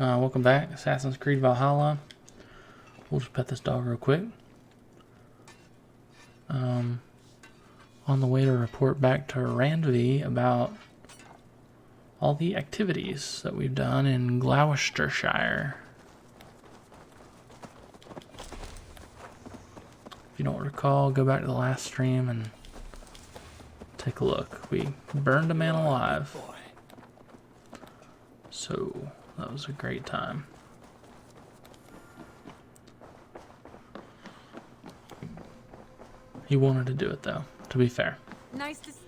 Welcome back, Assassin's Creed Valhalla. We'll just pet this dog real quick. On the way to report back to Randvi about all the activities that we've done in Gloucestershire. If you don't recall, go back to the last stream and take a look. We burned a man alive. So that was a great time. He wanted to do it though, to be fair. Nice to see.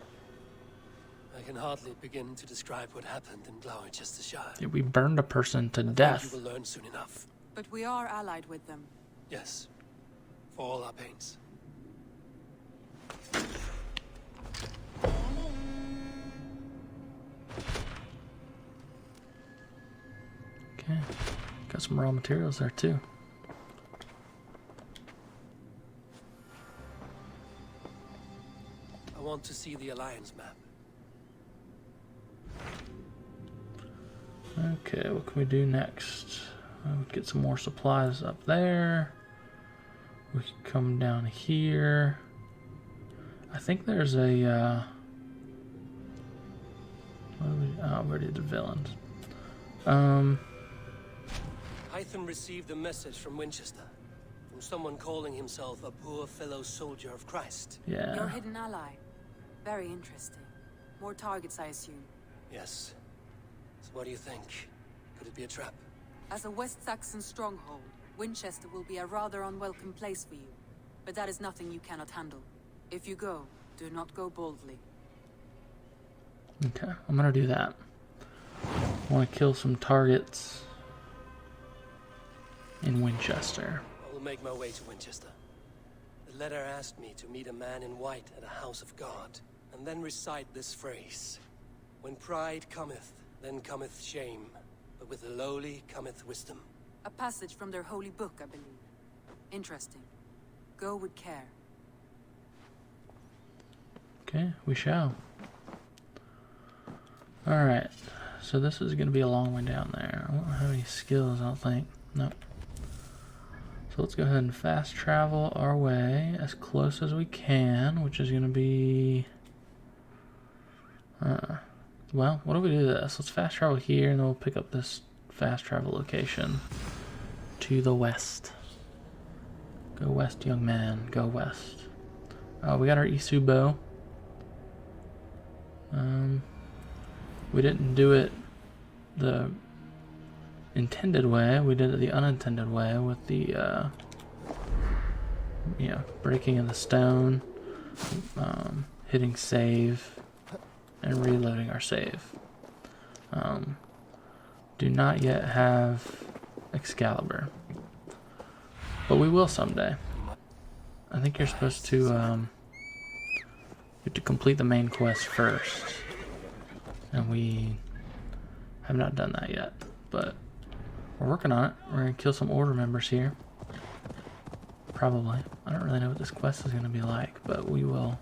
I can hardly begin to describe what happened in Gloucestershire. Yeah, we burned a person to I think death. you will learn soon enough. But we are allied with them. Yes, for all our pains. Okay, got some raw materials there too. I want to see the Alliance map. Okay, what can we do next? Get some more supplies up there. We can come down here. I think there's a what do we, oh, we already did the villains. Hytham received a message from Winchester, from someone calling himself a poor fellow soldier of Christ. Yeah. Your hidden ally. Very interesting. More targets, I assume. Yes. So what do you think? Could it be a trap? As a West Saxon stronghold, Winchester will be a rather unwelcome place for you. But that is nothing you cannot handle. If you go, do not go boldly. Okay, I'm gonna do that. I want to kill some targets in Winchester. I will make my way to Winchester. The letter asked me to meet a man in white at a house of God, and then recite this phrase. When pride cometh, then cometh shame, but with the lowly cometh wisdom. A passage from their holy book, I believe. Interesting. Go with care. Okay, we shall. Alright, so this is going to be a long way down there. I don't have any skills, I don't think. Nope. So let's go ahead and fast travel our way as close as we can, which is going to be... well, what do we do this? Let's fast travel here, and then we'll pick up this fast travel location to the west. Go west, young man. Go west. We got our Isu bow. We didn't do it the intended way. We did it the unintended way with the, breaking of the stone, hitting save, and reloading our save. Do not yet have Excalibur, but we will someday. I think you're supposed to, you have to complete the main quest first, and we have not done that yet, but we're working on it. We're going to kill some order members here. Probably. I don't really know what this quest is going to be like, but we will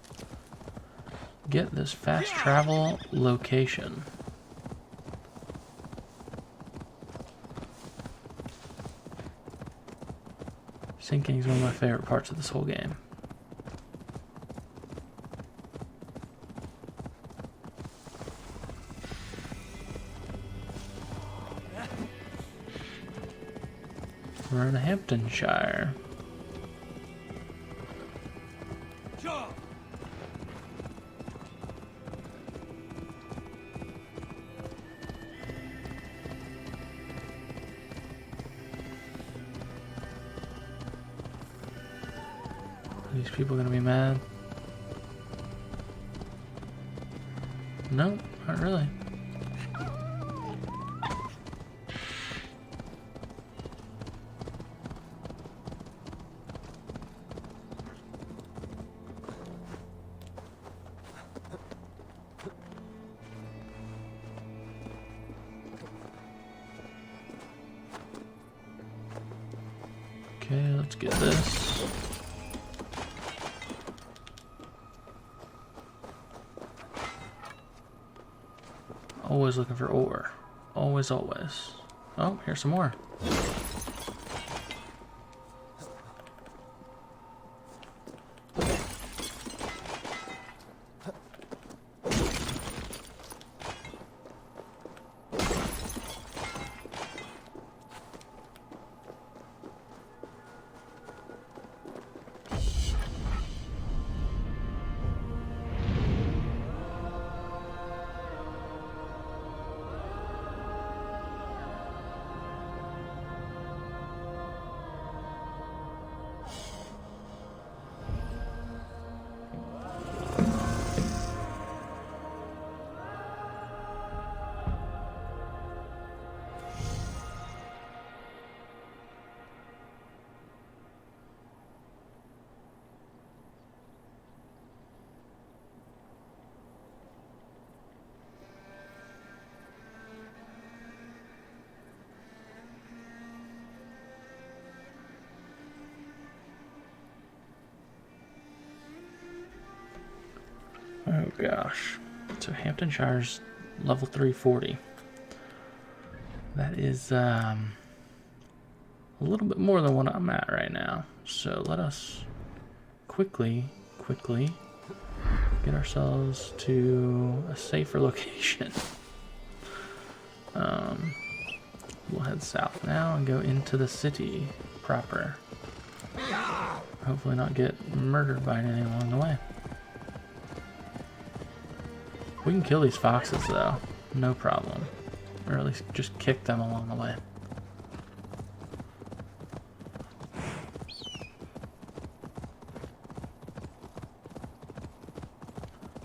get this fast travel location. Sinking is one of my favorite parts of this whole game. We're in Hamptonshire. Are these people gonna be mad? No, not really. Okay, let's get this. Always looking for ore. Always, always. Oh, here's some more. Oh gosh. So Hamptonshire's level 340. That is a little bit more than what I'm at right now. So let us quickly get ourselves to a safer location. We'll head south now and go into the city proper. Hopefully not get murdered by anything along the way. We can kill these foxes though, no problem. Or at least just kick them along the way.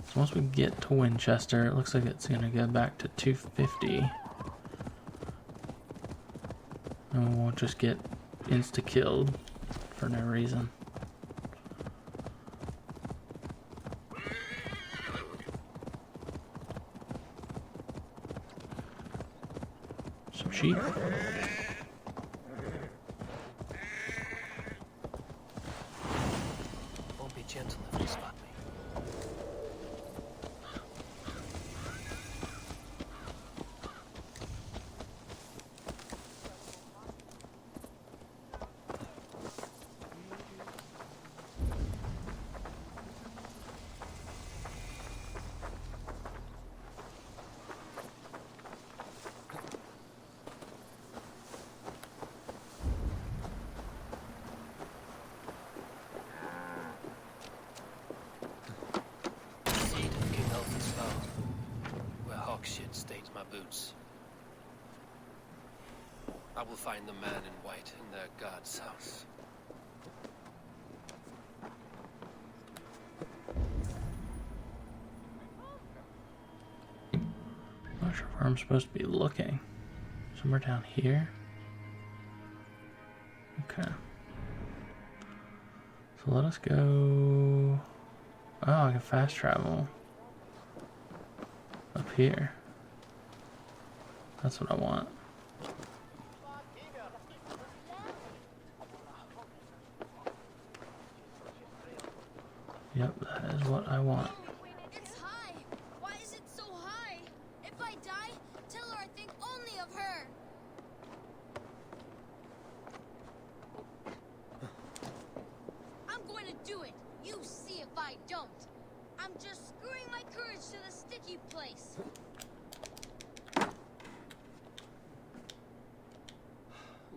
So once we get to Winchester, it looks like it's going to go back to 250. And we'll just get insta-killed for no reason. Some sheep. Won't be gentle if you spot me. Stains my boots. I will find the man in white in their god's house. Not sure where I'm supposed to be looking. Somewhere down here. Okay. So let us go. Oh, I can fast travel up here. That's what I want. Yep, that is what I want. It's high. Why is it so high? If I die, tell her I think only of her. I'm going to do it. You see if I don't. I'm just screwing my courage to the sticky place.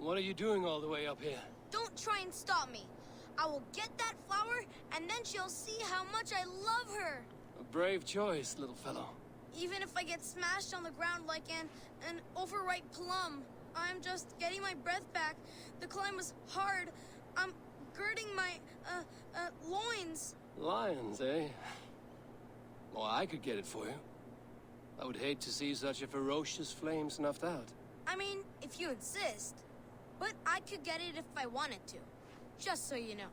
What are you doing all the way up here? Don't try and stop me. I will get that flower, and then she'll see how much I love her. A brave choice, little fellow. Even if I get smashed on the ground like an overripe plum, I'm just getting my breath back. The climb was hard. I'm girding my, loins. Lions, eh? Well, I could get it for you. I would hate to see such a ferocious flame snuffed out. I mean, if you insist. But I could get it if I wanted to. Just so you know.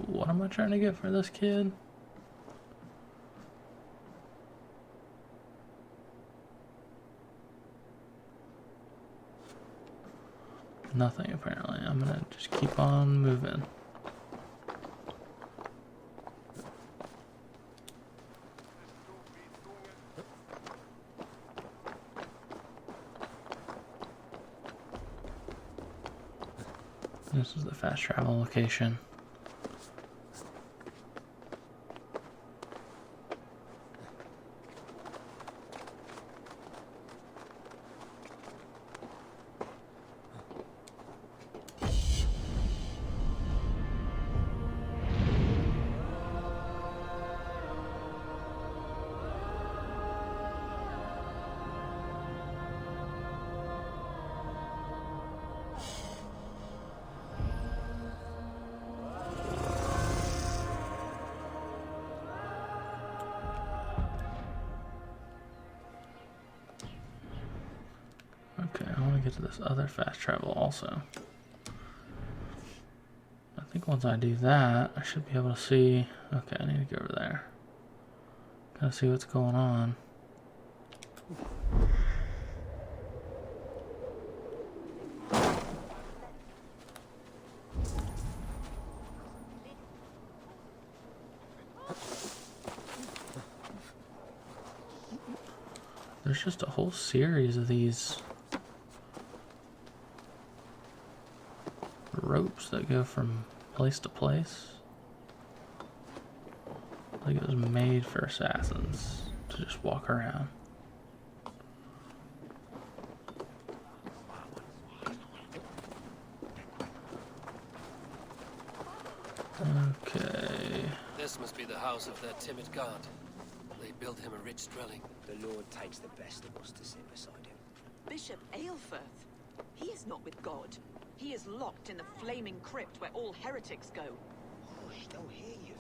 What am I trying to get for this kid? Nothing, apparently. I'm gonna just keep on moving. This is the fast travel location. Okay, I want to get to this other fast travel also. I think once I do that, I should be able to see... Okay, I need to go over there. Gotta see what's going on. There's just a whole series of these ropes that go from place to place. Like it was made for assassins to just walk around. Okay. This must be the house of that timid god. They built him a rich dwelling. The Lord takes the best of us to sit beside him. Bishop Aelfirth. He is not with God. He is locked in the flaming crypt where all heretics go. Hush, they'll hear you.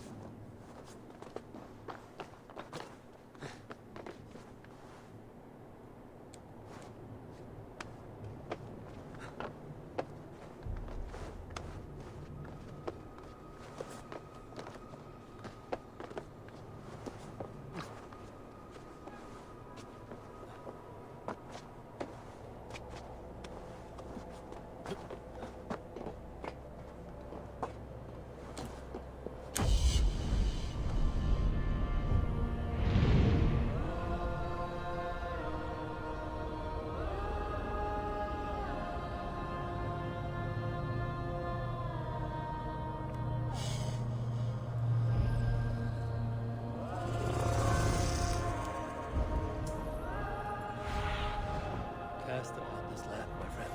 Cast upon this land, my friend.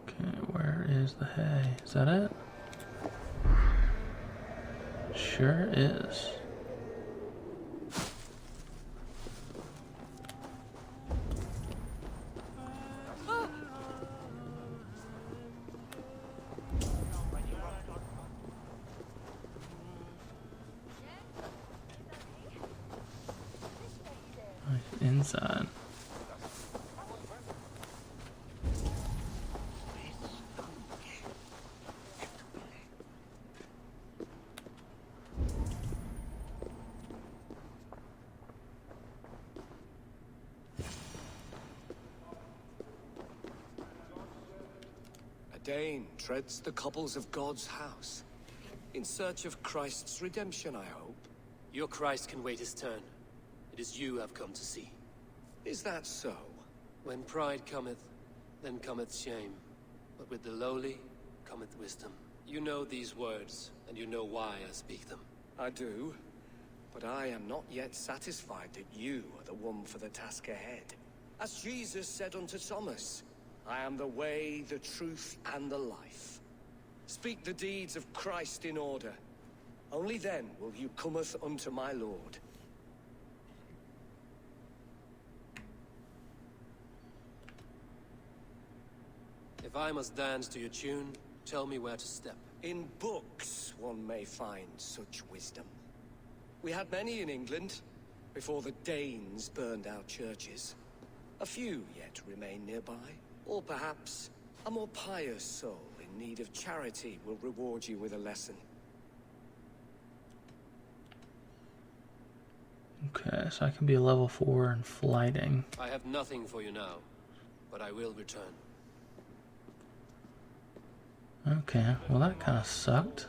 Okay, where is the hay? Is that it? Sure is. Inside. A Dane treads the cobbles of God's house. In search of Christ's redemption, I hope. Your Christ can wait his turn. It is you I've come to see. Is that so? When pride cometh, then cometh shame. But with the lowly, cometh wisdom. You know these words, and you know why I speak them. I do, but I am not yet satisfied that you are the one for the task ahead. As Jesus said unto Thomas, I am the way, the truth, and the life. Speak the deeds of Christ in order. Only then will you cometh unto my Lord. If I must dance to your tune, tell me where to step. In books one may find such wisdom. We had many in England, before the Danes burned our churches. A few yet remain nearby. Or perhaps a more pious soul in need of charity will reward you with a lesson. Okay, so I can be a level 4 in flighting. I have nothing for you now, but I will return. Okay, well that kind of sucked.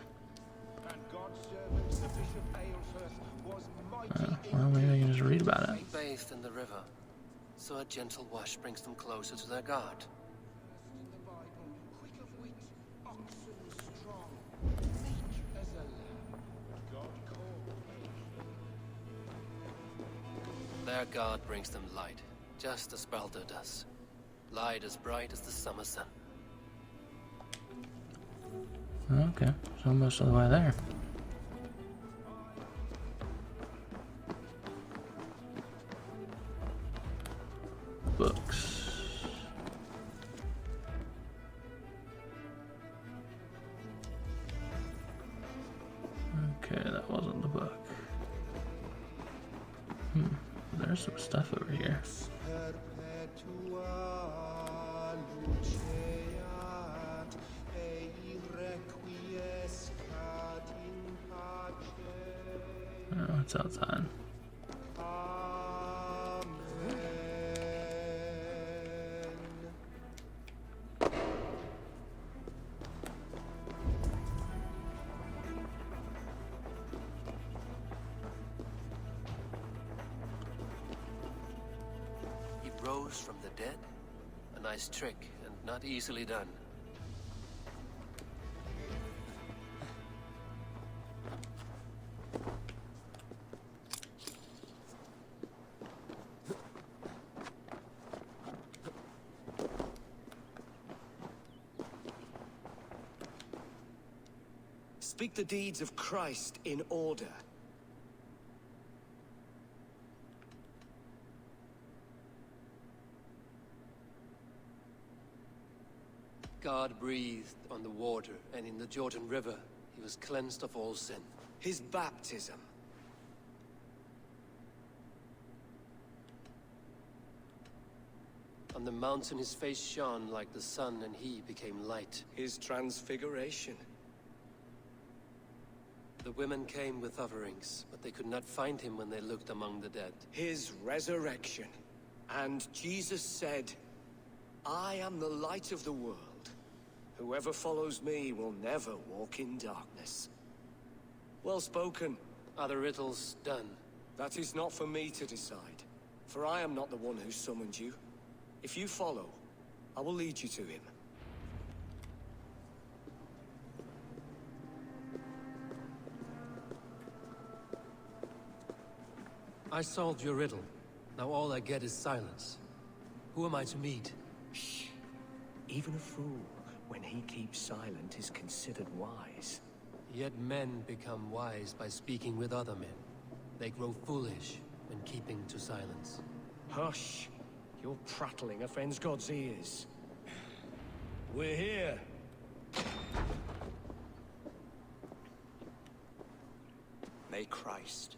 Well, maybe I can read about it. They bathed in the river, so a gentle wash brings them closer to their God. Their God brings them light, just as Baldur does. Light as bright as the summer sun. Okay, so most of the way there. Books. Okay, that wasn't the book. There's some stuff over here. Oh, it's outside. He rose from the dead? A nice trick, and not easily done. Speak the deeds of Christ in order. God breathed on the water, and in the Jordan River, he was cleansed of all sin. His baptism. On the mountain his face shone like the sun, and he became light. His transfiguration. The women came with offerings, but they could not find him when they looked among the dead. His resurrection. And Jesus said, I am the light of the world. Whoever follows me will never walk in darkness. Well spoken. Are the riddles done? That is not for me to decide, for I am not the one who summoned you. If you follow, I will lead you to him. I solved your riddle. Now all I get is silence. Who am I to meet? Shh. Even a fool, when he keeps silent, is considered wise. Yet men become wise by speaking with other men. They grow foolish when keeping to silence. Hush! Your prattling offends God's ears. We're here. May Christ,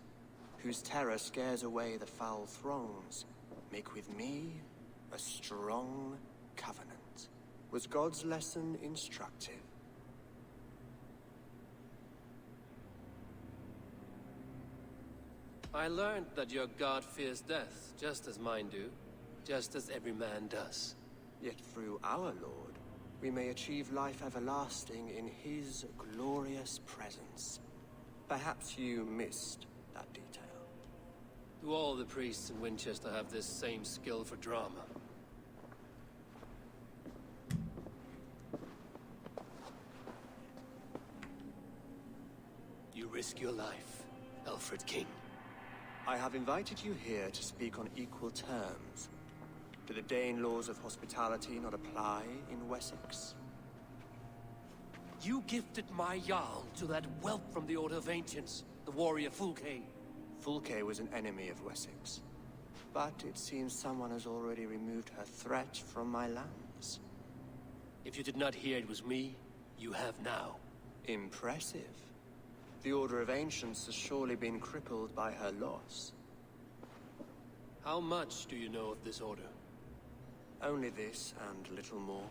whose terror scares away the foul throngs, make with me a strong covenant. Was God's lesson instructive? I learned that your God fears death, just as mine do. Just as every man does. Yet through our Lord, we may achieve life everlasting in his glorious presence. Perhaps you missed that detail. Do all the priests in Winchester have this same skill for drama? You risk your life, Alfred King. I have invited you here to speak on equal terms. Do the Dane laws of hospitality not apply in Wessex? You gifted my Jarl to that whelp from the Order of Ancients, the warrior Fulke. Fulke was an enemy of Wessex. But it seems someone has already removed her threat from my lands. If you did not hear it was me, you have now. Impressive. The Order of Ancients has surely been crippled by her loss. How much do you know of this order? Only this and little more.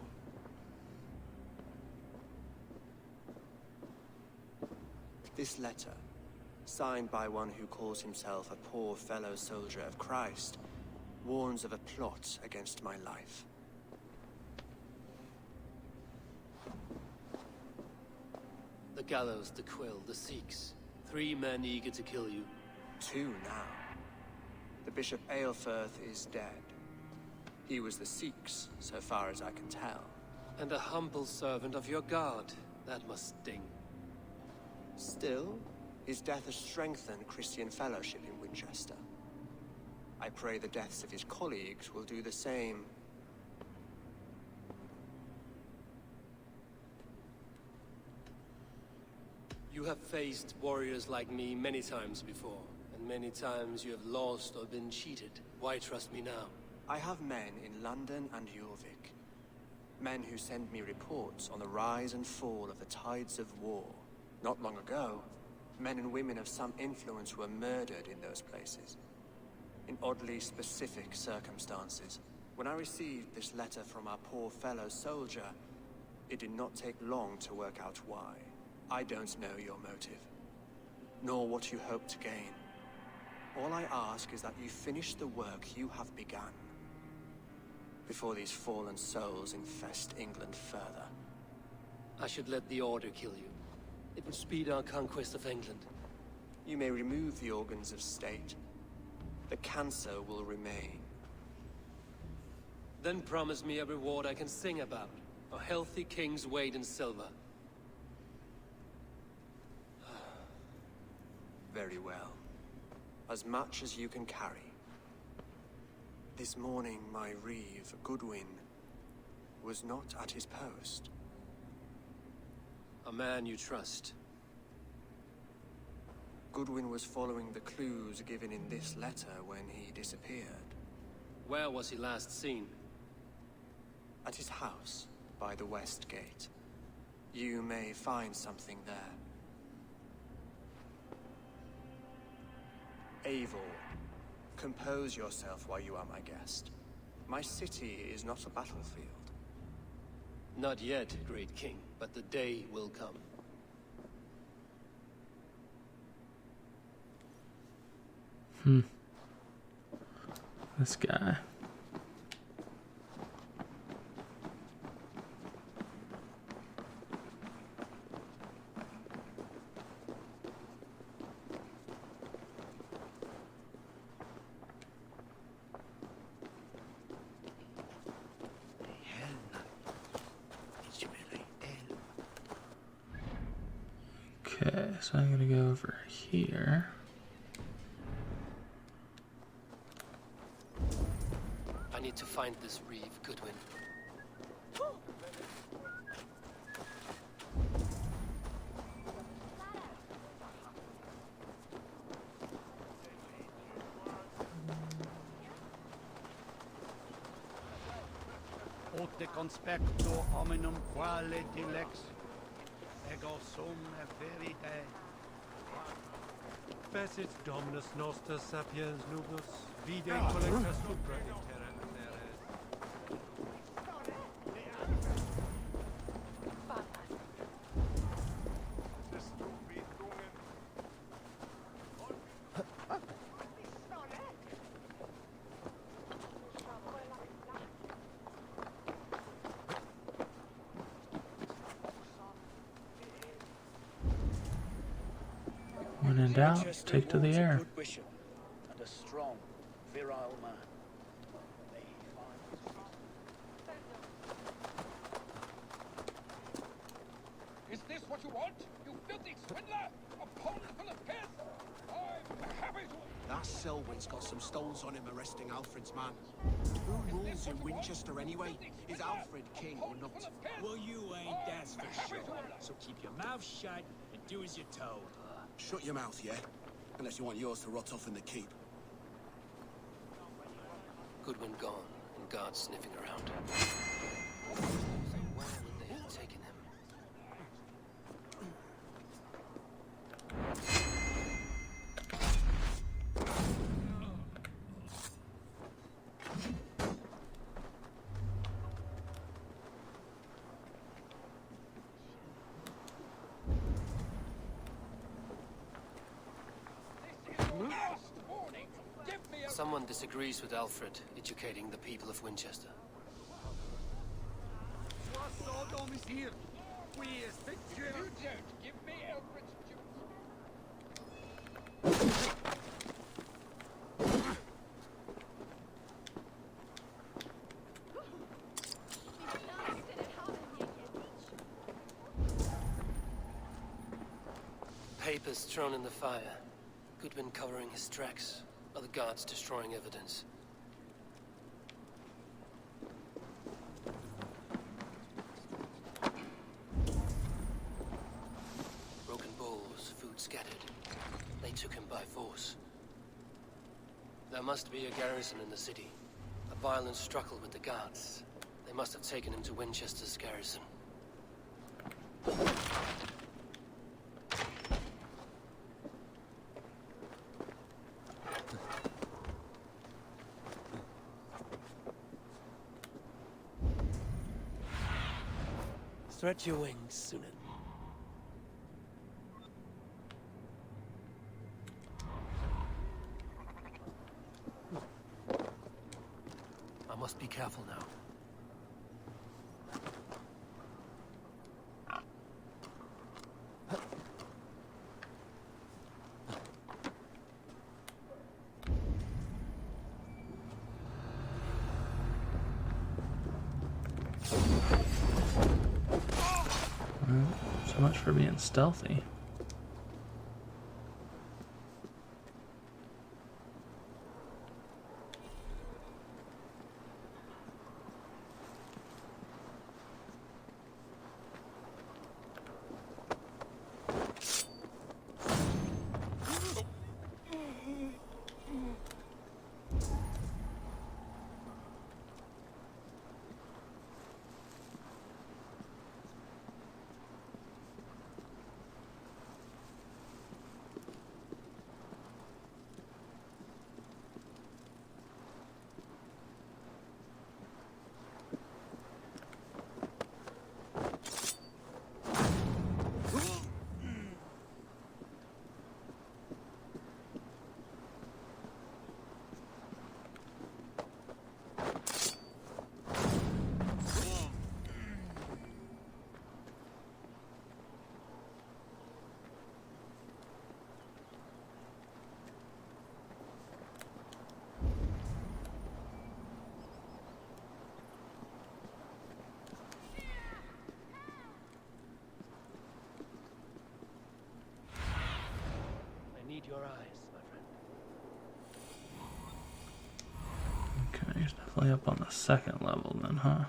This letter, signed by one who calls himself a poor fellow soldier of Christ, warns of a plot against my life. The gallows, the quill, the Sikhs. 3 men eager to kill you. 2 now. Bishop Aelfirth is dead. He was the Sikhs, so far as I can tell. And a humble servant of your god. That must sting. Still, his death has strengthened Christian fellowship in Winchester. I pray the deaths of his colleagues will do the same. You have faced warriors like me many times before, and many times you have lost or been cheated. Why trust me now? I have men in London and Jorvik. Men who send me reports on the rise and fall of the tides of war. Not long ago, men and women of some influence were murdered in those places. In oddly specific circumstances. When I received this letter from our poor fellow soldier, it did not take long to work out why. I don't know your motive, nor what you hope to gain. All I ask is that you finish the work you have begun, before these fallen souls infest England further. I should let the Order kill you. It would speed our conquest of England. You may remove the organs of state. The cancer will remain. Then promise me a reward I can sing about. A healthy king's weight in silver. Very well. As much as you can carry. This morning, my reeve, Goodwin, was not at his post. A man you trust. Goodwin was following the clues given in this letter when he disappeared. Where was he last seen? At his house, by the west gate. You may find something there. Eivor, compose yourself while you are my guest. My city is not a battlefield. Not yet, great king, but the day will come. This guy. Okay, so I'm gonna go over here. I need to find this reeve, Goodwin. Ote conspecto hominum quale dilex ego sum veritae. Fecit Dominus Noster Sapiens Nublus, vide collecta supra in terra aneres. When in doubt, take to the air. A good bishop and a strong, virile man. Is this what you want? You filthy swindler! A pond full of piss! I'm happy to... That Selwyn's got some stones on him arresting Alfred's man. Who rules in Winchester anyway? Is Alfred king or not? Well, you ain't, that's for sure. So keep your mouth shut and do as you're told. Shut your mouth, yeah? Unless you want yours to rot off in the keep. Goodwin gone, and guards sniffing around. Where would they have taken him? Someone disagrees with Alfred educating the people of Winchester. Sodom is here. We expect you. You don't give me Alfred's juice. papers thrown in the fire. Goodwin covering his tracks, other guards destroying evidence. Broken bowls, food scattered. They took him by force. There must be a garrison in the city. A violent struggle with the guards. They must have taken him to Winchester's garrison. Stretch your wings, Sunan. I must be careful now. So much for being stealthy. Need your eyes, my friend. Okay, he's definitely up on the second level then, huh?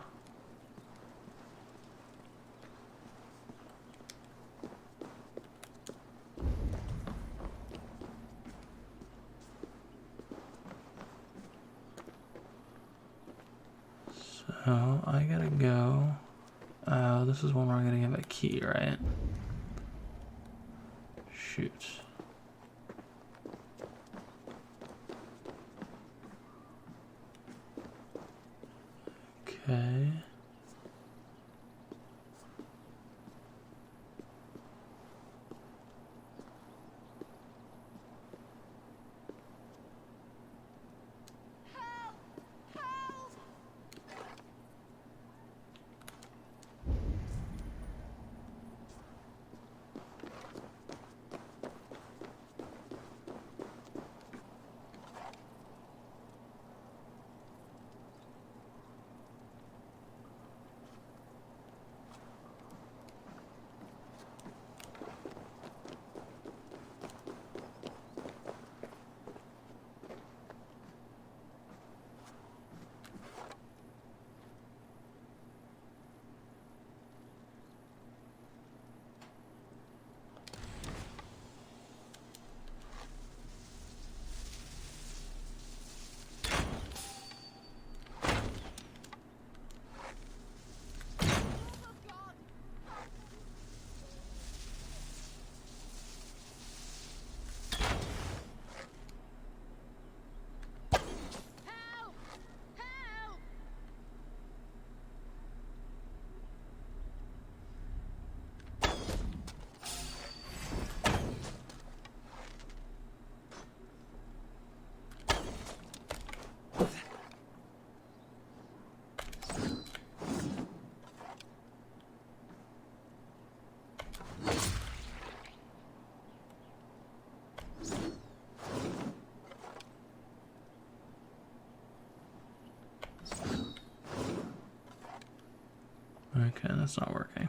So, I gotta go. This is one where I'm gonna have a key, right? Shoot. Okay. Okay, that's not working.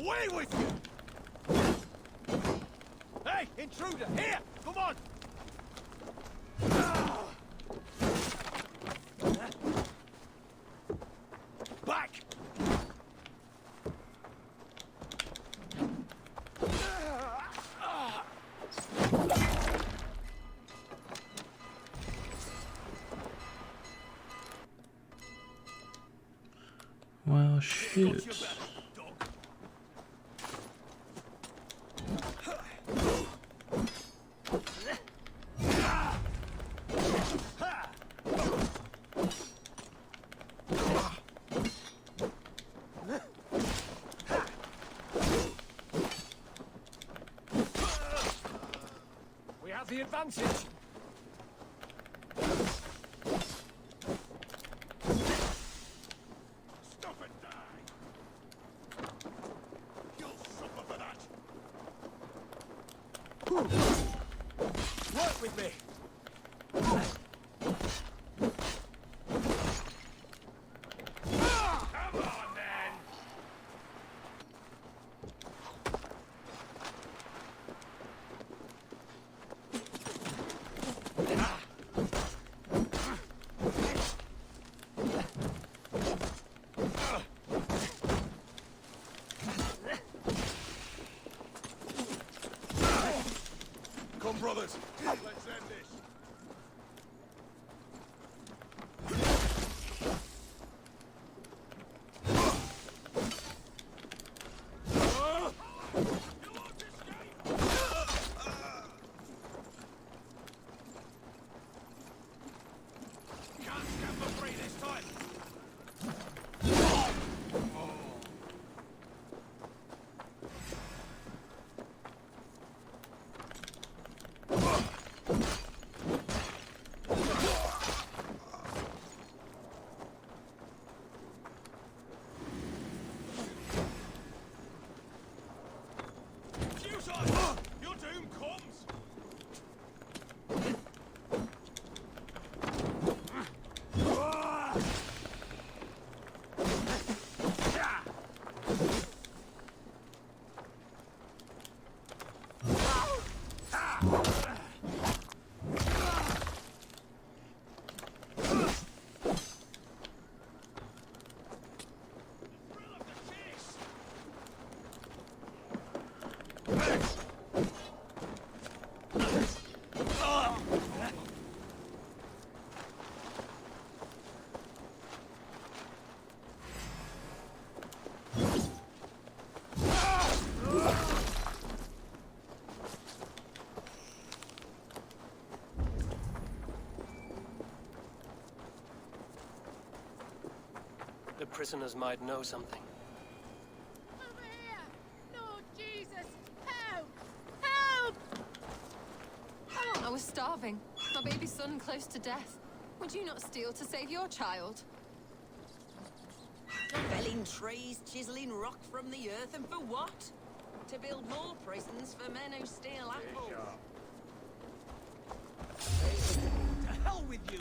Away with you! Hey, intruder! Here! Come on! Back! Well, shoot. We have the advantage. Stop and die. You'll suffer for that. Work with me. Come on, then. Come, brothers. Let's end this. Can't stand for free this time. Your doom comes! The prisoners might know something. Over here! Lord Jesus! Help! Help! I was starving. My baby son close to death. Would you not steal to save your child? Felling trees, chiseling rock from the earth, and for what? To build more prisons for men who steal apples. To hell with you!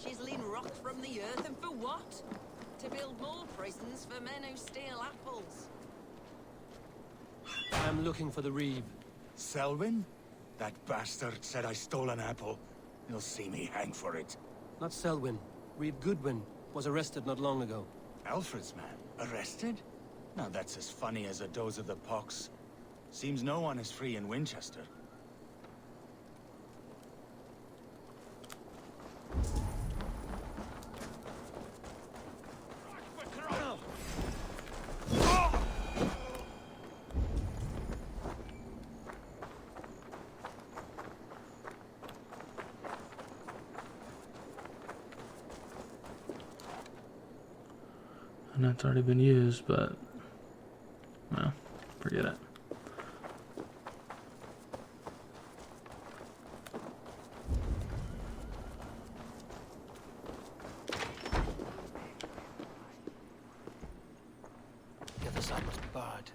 Chiseling rock from the earth, and for what? To build more prisons for men who steal apples. I'm looking for the Reeve. Selwyn? That bastard said I stole an apple. You'll see me hang for it. Not Selwyn. Reeve Goodwin was arrested not long ago. Alfred's man? Arrested? Now that's as funny as a dose of the pox. Seems no one is free in Winchester. I know it's already been used, but well, forget it. The other side must be barred.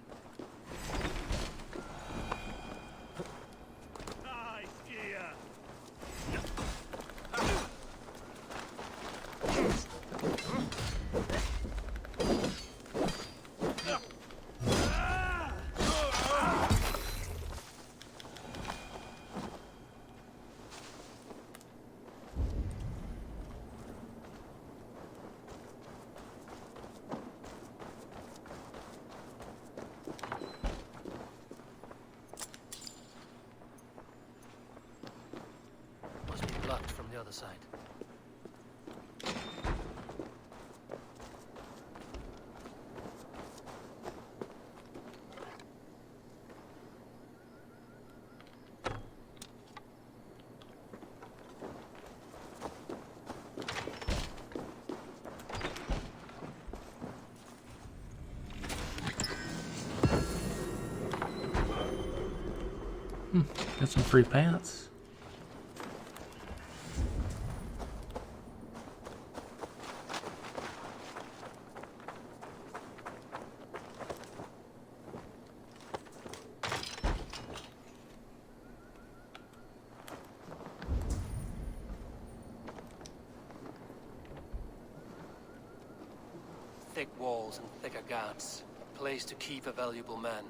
Must be blocked from the other side. Got some free pants. Thick walls and thicker guards. A place to keep a valuable man.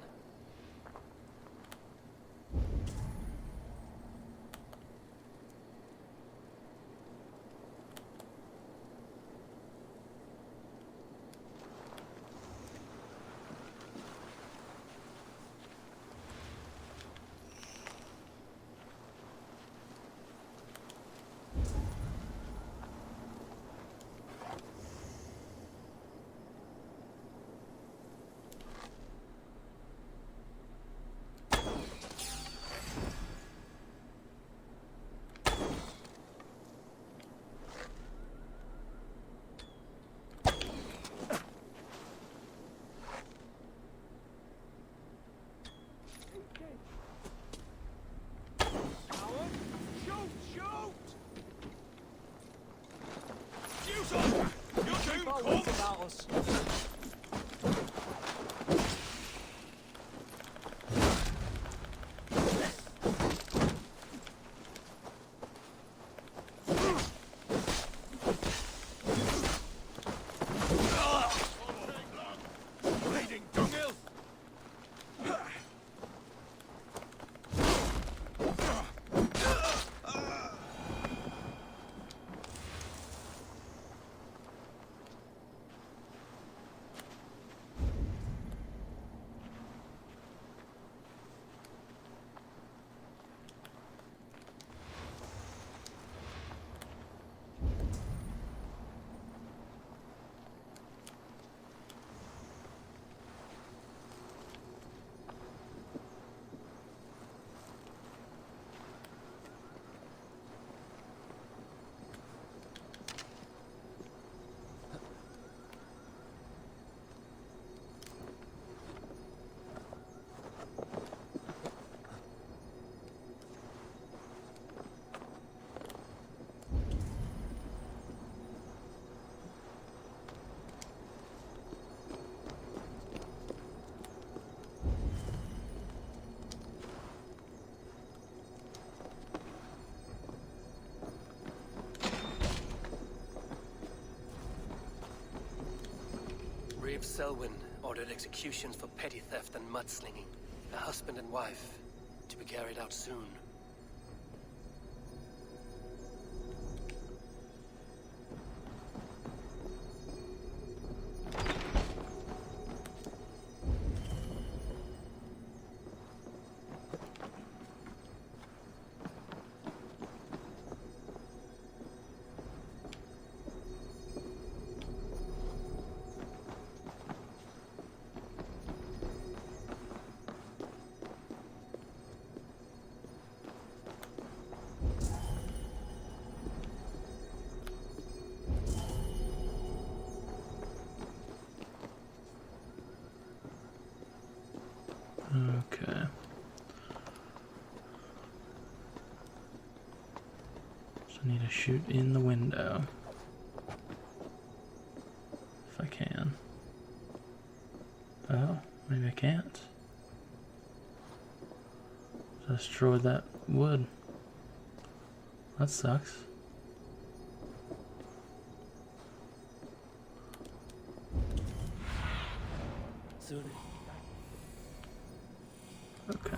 Reeve Selwyn ordered executions for petty theft and mudslinging. A husband and wife, to be carried out soon. I need to shoot in the window. If I can. Oh, maybe I can't. Destroy that wood. That sucks. Okay.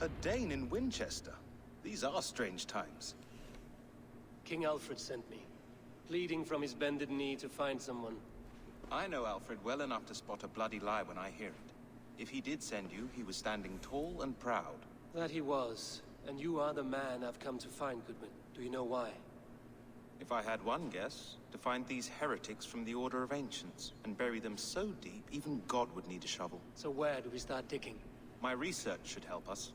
A Dane in Winchester. These are strange times. King Alfred sent me, pleading from his bended knee to find someone. I know Alfred well enough to spot a bloody lie when I hear it. If he did send you, he was standing tall and proud. That he was, and you are the man I've come to find, Goodwin. Do you know why? If I had one guess, to find these heretics from the Order of Ancients, and bury them so deep, even God would need a shovel. So where do we start digging? My research should help us.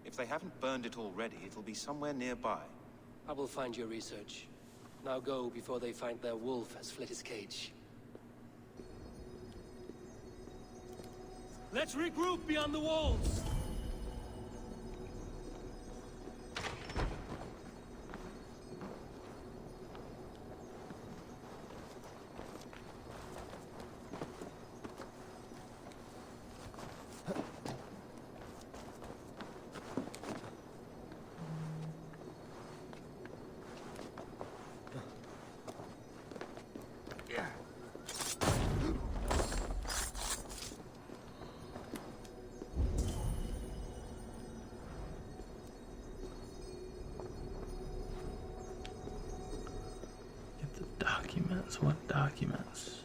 If they haven't burned it already, it'll be somewhere nearby. I will find your research. Now go before they find their wolf has fled his cage. Let's regroup beyond the walls! Documents? What documents?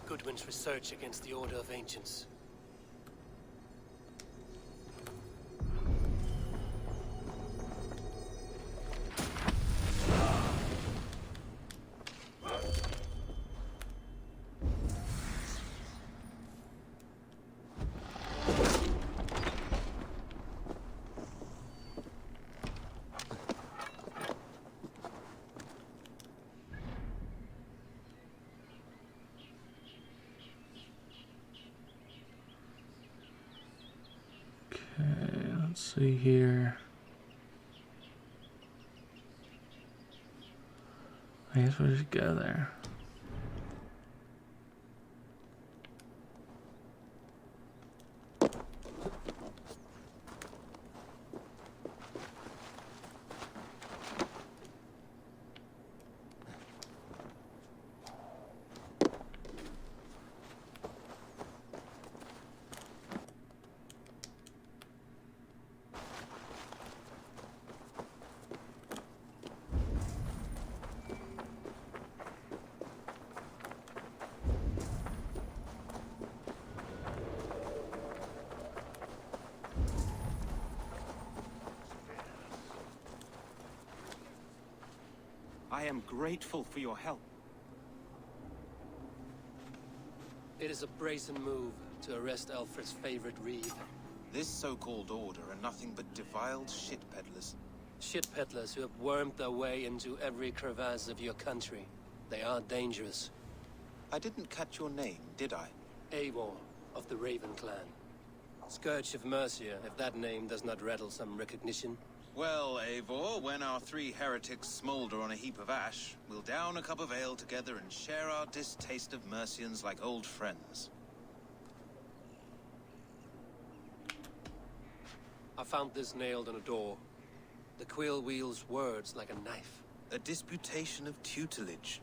Goodwin's research against the Order of Ancients. Okay, let's see here. I guess we'll just go there. I am grateful for your help. It is a brazen move to arrest Alfred's favorite reeve. This so-called order are nothing but defiled shit peddlers. Shit peddlers who have wormed their way into every crevasse of your country. They are dangerous. I didn't catch your name, did I? Eivor, of the Raven clan. Scourge of Mercia, if that name does not rattle some recognition. Well, Eivor, when our three heretics smolder on a heap of ash, we'll down a cup of ale together and share our distaste of Mercians like old friends. I found this nailed on a door. The quill wields words like a knife. A disputation of tutelage.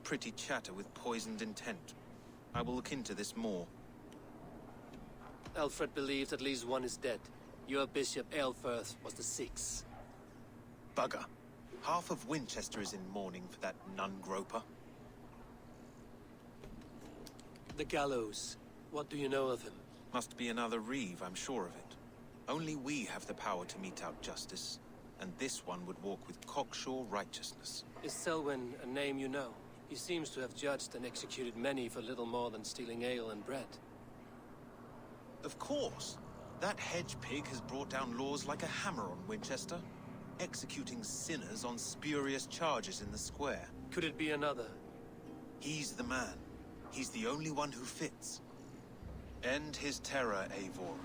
Pretty chatter with poisoned intent. I will look into this more. Alfred believes at least one is dead. Your Bishop Aelfirth was the sixth. Bugger. Half of Winchester is in mourning for that nun-groper. The gallows. What do you know of him? Must be another reeve, I'm sure of it. Only we have the power to mete out justice, and this one would walk with cocksure righteousness. Is Selwyn a name you know? He seems to have judged and executed many for little more than stealing ale and bread. Of course. That hedge pig has brought down laws like a hammer on Winchester, executing sinners on spurious charges in the square. Could it be another? He's the man. He's the only one who fits. End his terror, Eivor.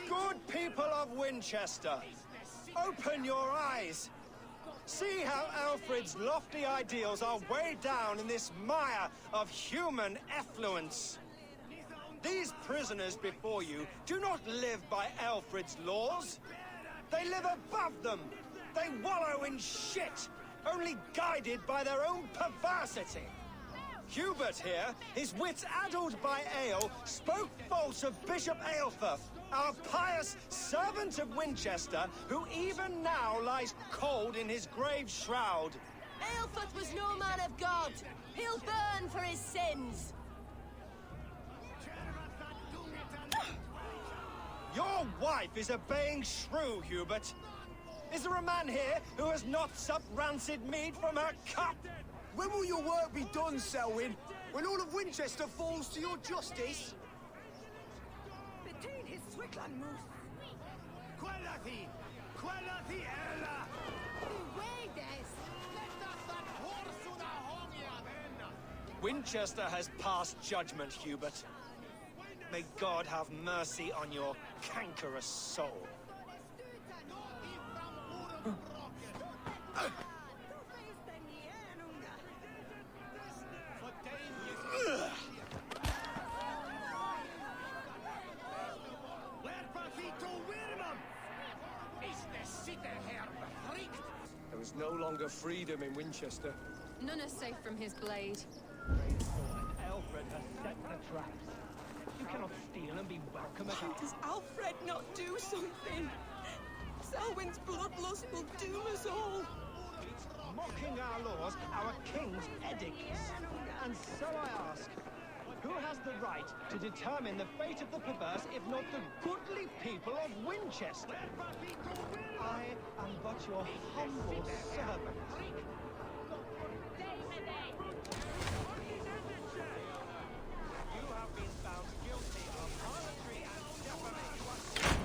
Good people of Winchester, open your eyes. See how Alfred's lofty ideals are weighed down in this mire of human effluence. These prisoners before you do not live by Alfred's laws. They live above them. They wallow in shit, only guided by their own perversity. Hubert here, his wits addled by ale, spoke false of Bishop Aelfirth, our pious servant of Winchester, who even now lies cold in his grave shroud. Aelfirth was no man of God. He'll burn for his sins. Your wife is obeying shrew, Hubert. Is there a man here who has not supped rancid mead from her cup? When will your work be done, Selwyn? When all of Winchester falls to your justice? Between his Swickland moose. Quellati! Quellati ella! Winchester has passed judgment, Hubert. May God have mercy on your cankerous soul. There is no longer freedom in Winchester. None are safe from his blade. Alfred has set the traps. You cannot steal and be welcome at Why our... does Alfred not do something? Selwyn's bloodlust will doom us all. Mocking our laws, our king's edicts. And so I ask, who has the right to determine the fate of the perverse if not the goodly people of Winchester? I am but your humble servant. You have been found guilty of harlotry and defamation.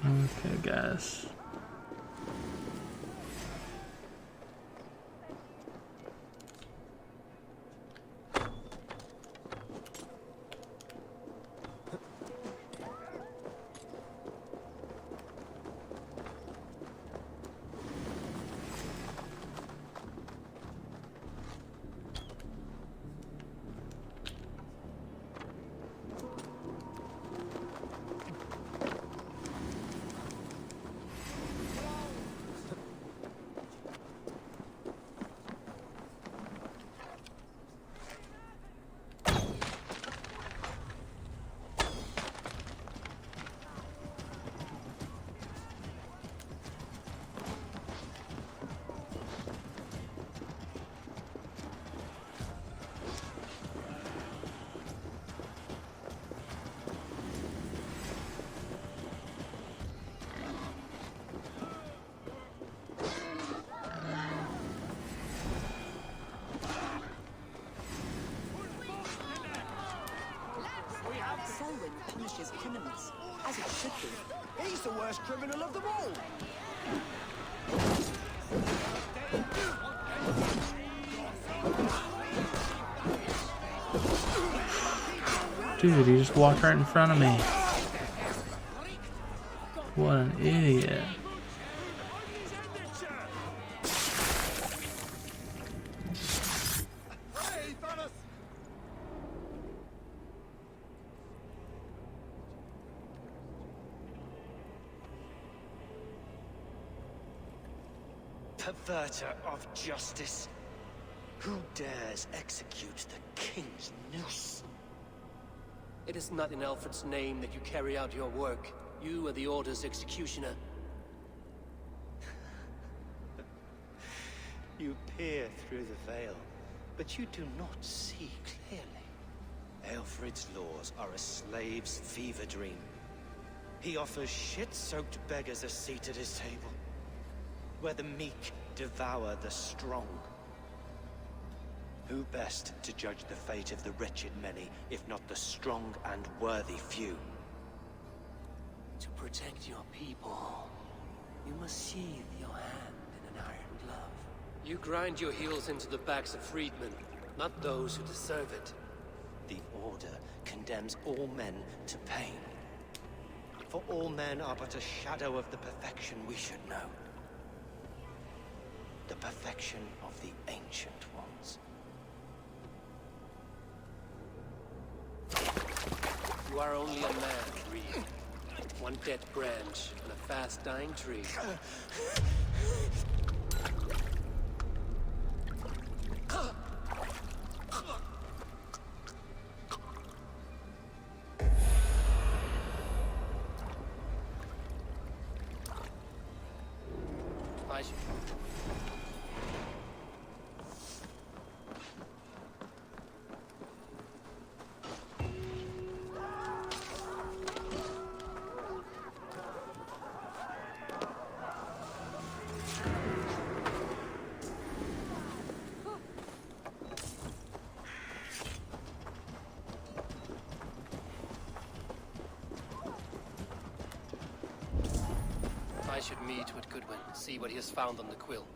Okay, guys. Selwyn punishes criminals, as it should be. He's the worst criminal of them all. Dude, he just walked right in front of me. What an idiot. Perverter of justice. Who dares execute the king's noose? It is not in Alfred's name that you carry out your work. You are the Order's executioner. You peer through the veil, but you do not see clearly. Alfred's laws are a slave's fever dream. He offers shit-soaked beggars a seat at his table, where the meek devour the strong. Who best to judge the fate of the wretched many, if not the strong and worthy few? To protect your people, you must sheathe your hand in an iron glove. You grind your heels into the backs of freedmen, not those who deserve it. The Order condemns all men to pain. For all men are but a shadow of the perfection we should know. The perfection of the Ancient Ones. You are only a man, Reed. One dead branch on a fast-dying tree. should meet with Goodwin, see what he has found on the quill.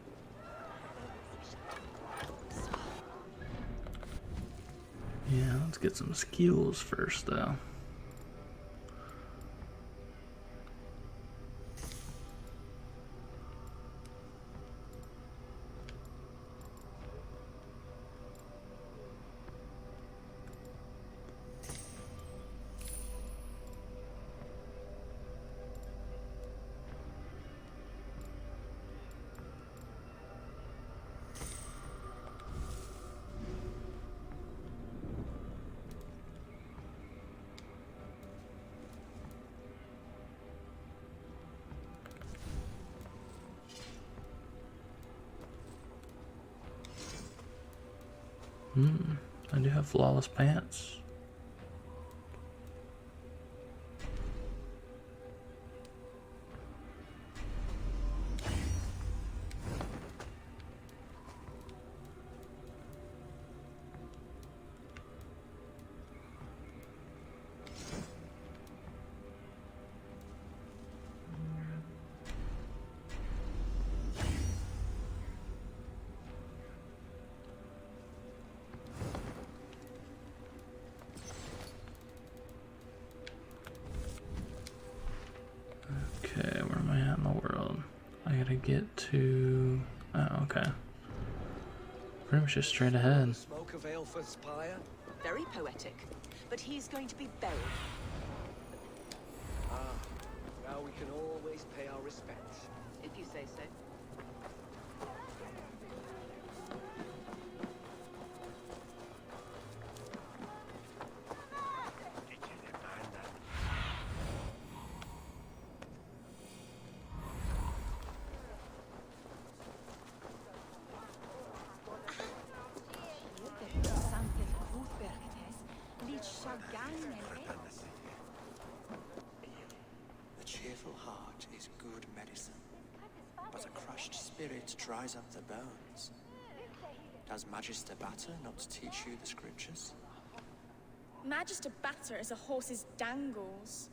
Yeah, let's get some skills first, though. I do have flawless pants. Okay, where am I at in the world? I gotta get to... Oh, okay. Pretty much just straight ahead. Smoke of Aelfirth's pyre? Very poetic. But he's going to be buried. Ah, now we can always pay our respects. If you say so. A cheerful heart is good medicine, but a crushed spirit dries up the bones. Does Magister Batter not teach you the scriptures? Magister Batter is a horse's dangles.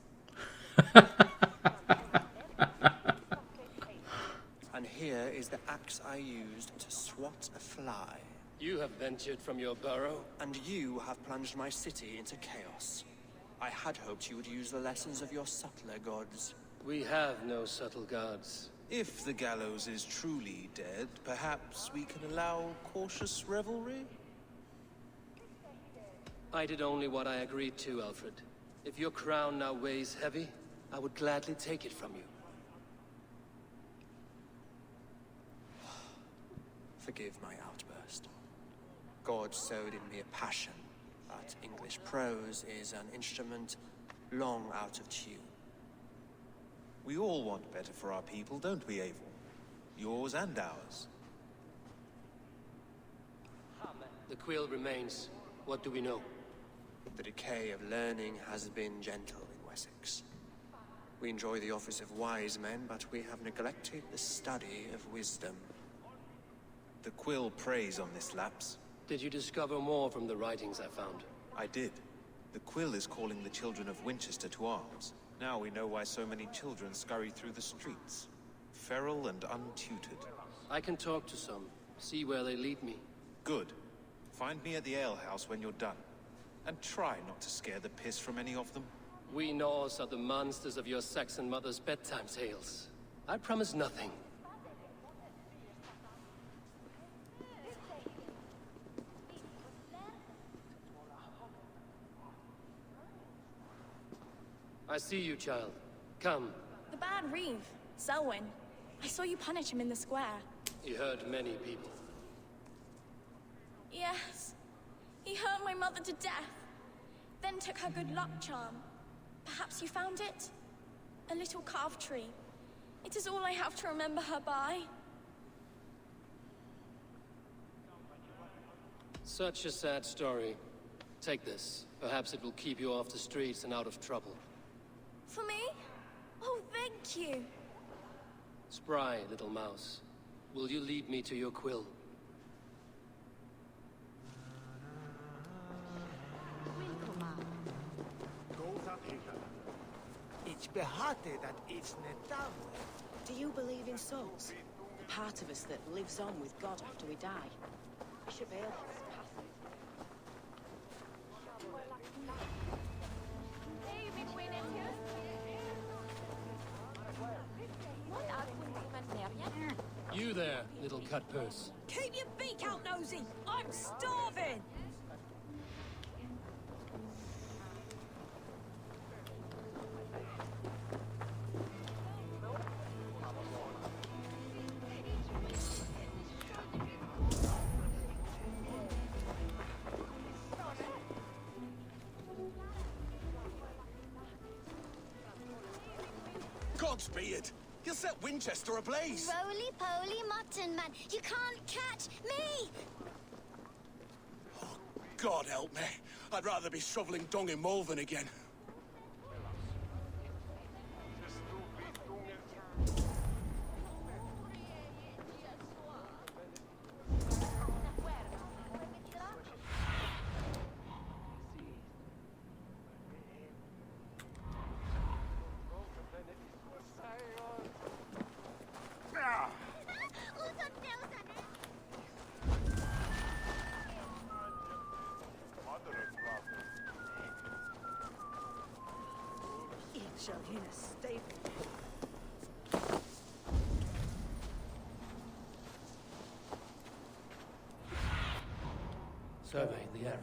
And here is the axe I used to swat a fly. You have ventured from your burrow. And you have plunged my city into chaos. I had hoped you would use the lessons of your subtler gods. We have no subtle gods. If the gallows is truly dead, perhaps we can allow cautious revelry? I did only what I agreed to, Alfred. If your crown now weighs heavy, I would gladly take it from you. Forgive my outburst. God sowed in me a passion, but English prose is an instrument long out of tune. We all want better for our people, don't we, Abel? Yours and ours. The quill remains. What do we know? The decay of learning has been gentle in Wessex. We enjoy the office of wise men, but we have neglected the study of wisdom. The quill preys on this lapse. Did you discover more from the writings I found? I did. The quill is calling the children of Winchester to arms. Now we know why so many children scurry through the streets. Feral and untutored. I can talk to some, see where they lead me. Good. Find me at the alehouse when you're done. And try not to scare the piss from any of them. We Norse are the monsters of your Saxon mother's bedtime tales. I promise nothing. I see you, child. Come. The bad Reeve, Selwyn. I saw you punish him in the square. He hurt many people. Yes. He hurt my mother to death. Then took her good luck charm. Perhaps you found it? A little carved tree. It is all I have to remember her by. Such a sad story. Take this. Perhaps it will keep you off the streets and out of trouble. For me? Oh, thank you. Spry, little mouse. Will you lead me to your quill? It's behate that it's netavo. Do you believe in souls? The part of us that lives on with God after we die? Bishop Ale has passed. You there, little cut purse. Keep your beak out, Nosy! I'm starving! Godspeed! You'll set Winchester ablaze! Roly-poly mutton man, you can't catch me! God help me. I'd rather be shoveling dung in Malvern again. Shall in a stable. Survey the area.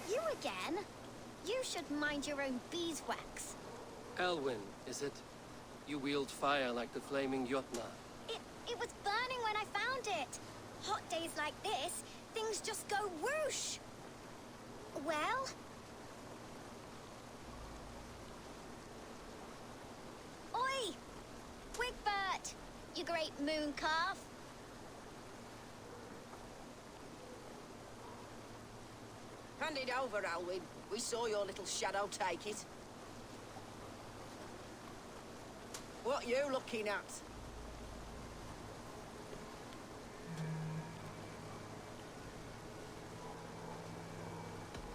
You again? You should mind your own beeswax. Elwyn, is it? You wield fire like the flaming Jotna. It was burning when I found it. Hot days like this, things just go whoosh. Well? Oi! Wigbert! You great moon calf. Hand it over, Alwyn. We saw your little shadow take it. What you looking at?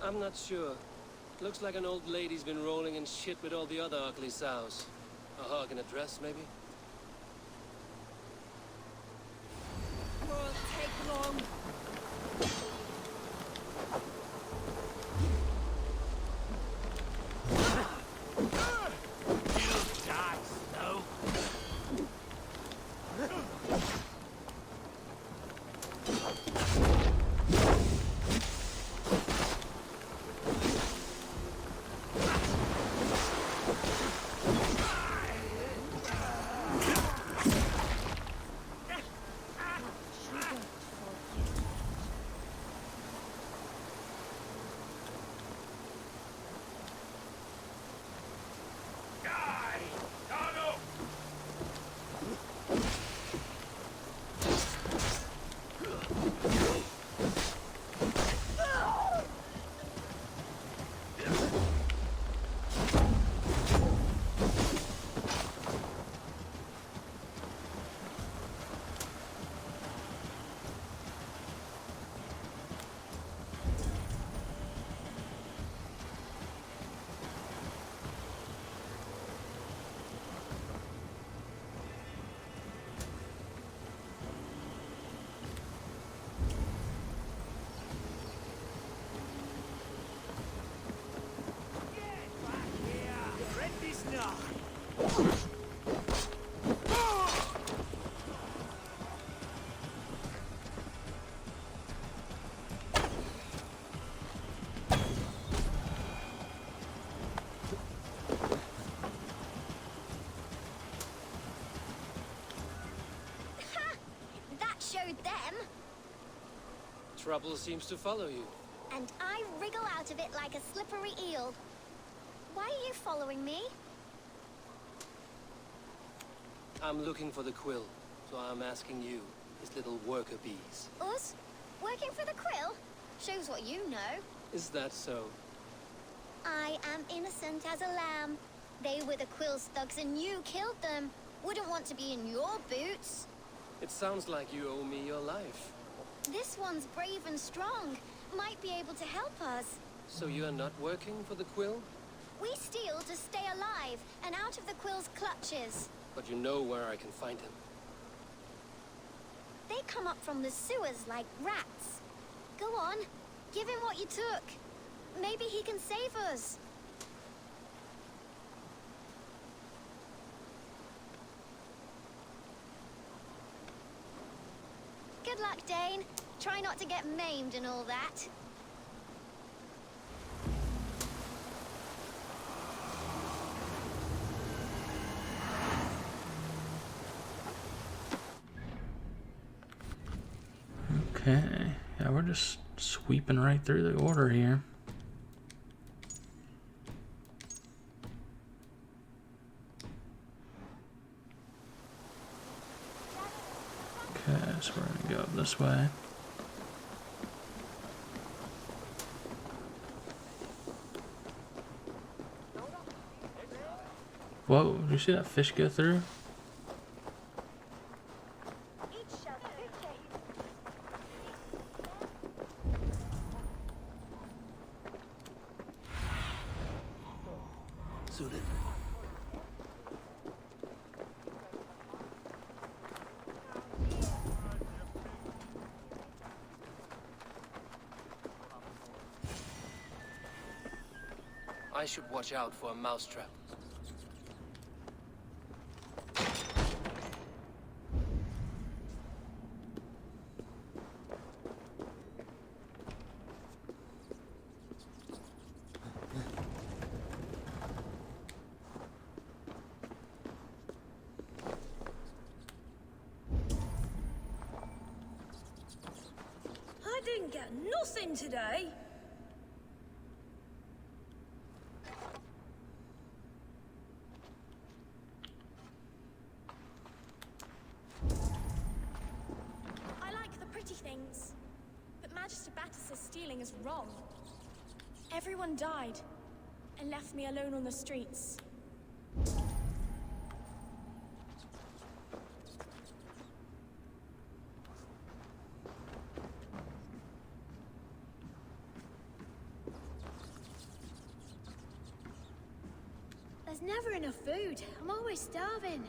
I'm not sure. Looks like an old lady's been rolling in shit with all the other ugly sows. A hog and a dress, maybe? Won't take long. Showed them. Trouble seems to follow you. And I wriggle out of it like a slippery eel. Why are you following me? I'm looking for the quill, so I'm asking you, his little worker bees. Us? Working for the quill? Shows what you know. Is that so? I am innocent as a lamb. They were the Quill's thugs and you killed them. Wouldn't want to be in your boots. It sounds like you owe me your life. This one's brave and strong. Might be able to help us. So you are not working for the Quill? We steal to stay alive and out of the Quill's clutches. But you know where I can find him. They come up from the sewers like rats. Go on, give him what you took. Maybe he can save us. Good luck, Dane. Try not to get maimed and all that. Okay, yeah, we're just sweeping right through the order here. Okay, so we're gonna go up this way. Whoa, did you see that fish go through? I should watch out for a mousetrap. I didn't get nothing today. I like the pretty things, but Magister Battus' stealing is wrong. Everyone died and left me alone on the streets. There's never enough food. I'm always starving.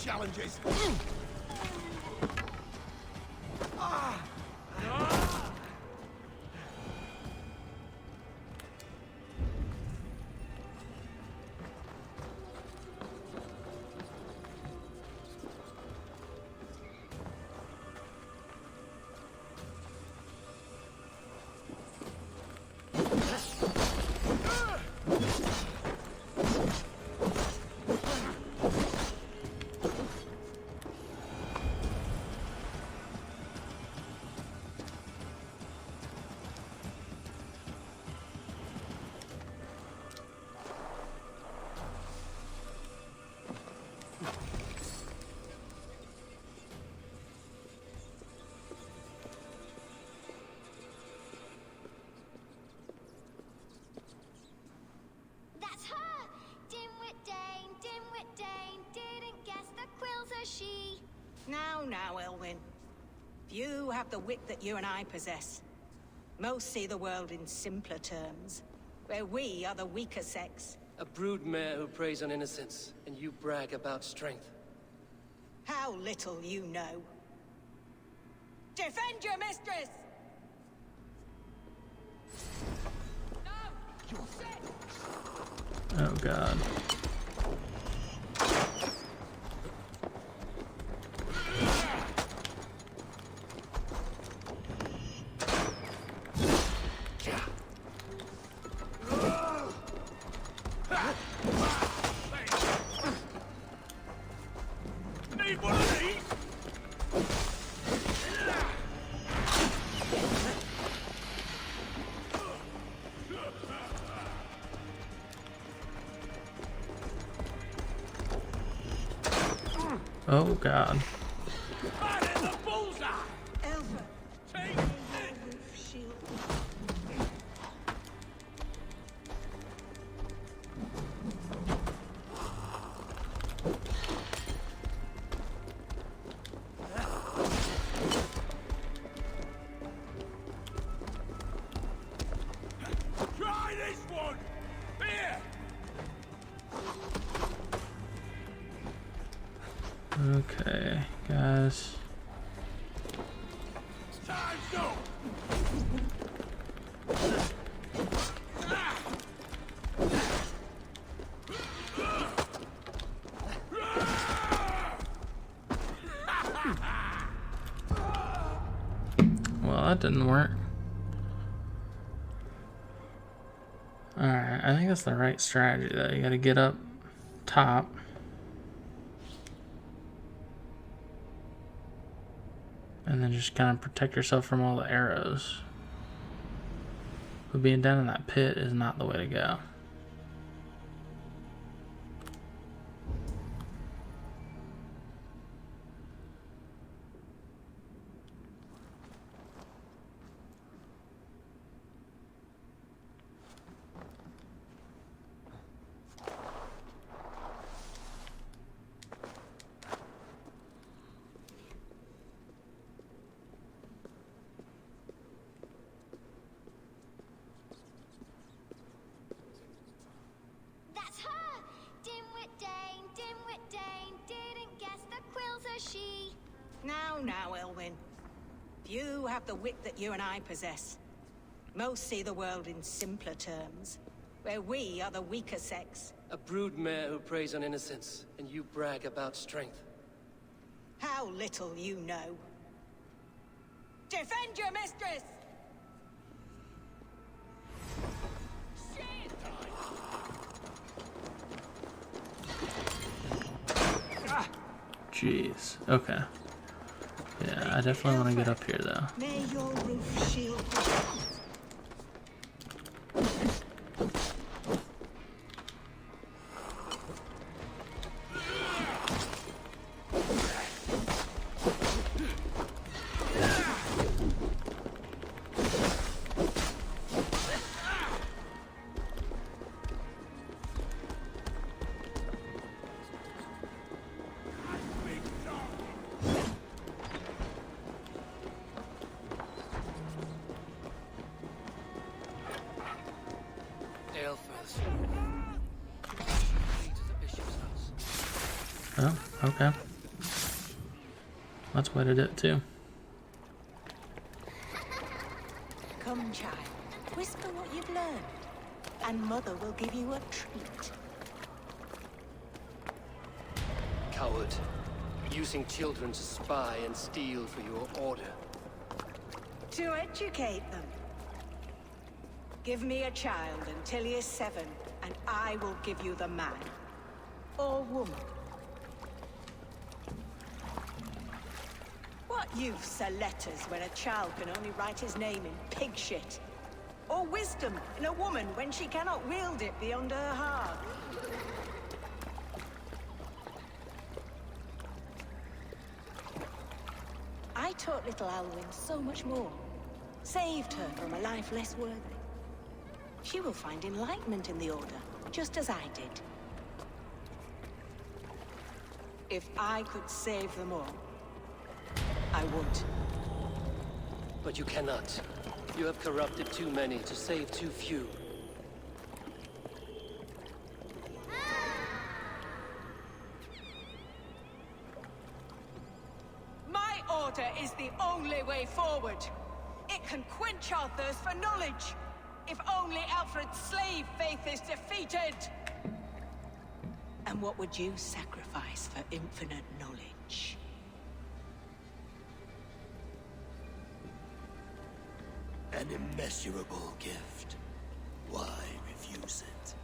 Challenges. That's her! Dimwit Dane, didn't guess the Quill's a she. Now, Elwyn. Few have the wit that you and I possess. Most see the world in simpler terms, where we are the weaker sex, A broodmare who preys on innocence, and you brag about strength. How little you know. Defend your mistress! Oh god. Need one of these? Oh god. Right in the bullseye! Elva. Take Shield. Try this one! Here! Okay, guys. Time's up! Well, that didn't work. Alright, I think that's the right strategy though. You gotta get up top. And then just kind of protect yourself from all the arrows. But being down in that pit is not the way to go. That's her! Dimwit Dane, didn't guess the quill's a she. Now, Elwyn. You have the wit that you and I possess. Most see the world in simpler terms, where we are the weaker sex. A broodmare who preys on innocence, and you brag about strength. How little you know. Defend your mistress! Jeez. Okay. Yeah, I definitely want to get up here though. May your roof shield you. Oh, okay. That's what I did it too. Come, child. Whisper what you've learned, and Mother will give you a treat. Coward. Using children to spy and steal for your order. To educate them. Give me a child until he is 7, and I will give you the man. Or woman. What use are letters when a child can only write his name in pig shit? Or wisdom in a woman when she cannot wield it beyond her heart? I taught little Alwyn so much more. Saved her from a life less worthy. She will find enlightenment in the Order, just as I did. If I could save them all, I would. But you cannot. You have corrupted too many to save too few. order is the only way forward. It can quench our thirst for knowledge. If only Alfred's slave faith is defeated. And what would you sacrifice for infinite knowledge? An immeasurable gift. Why refuse it?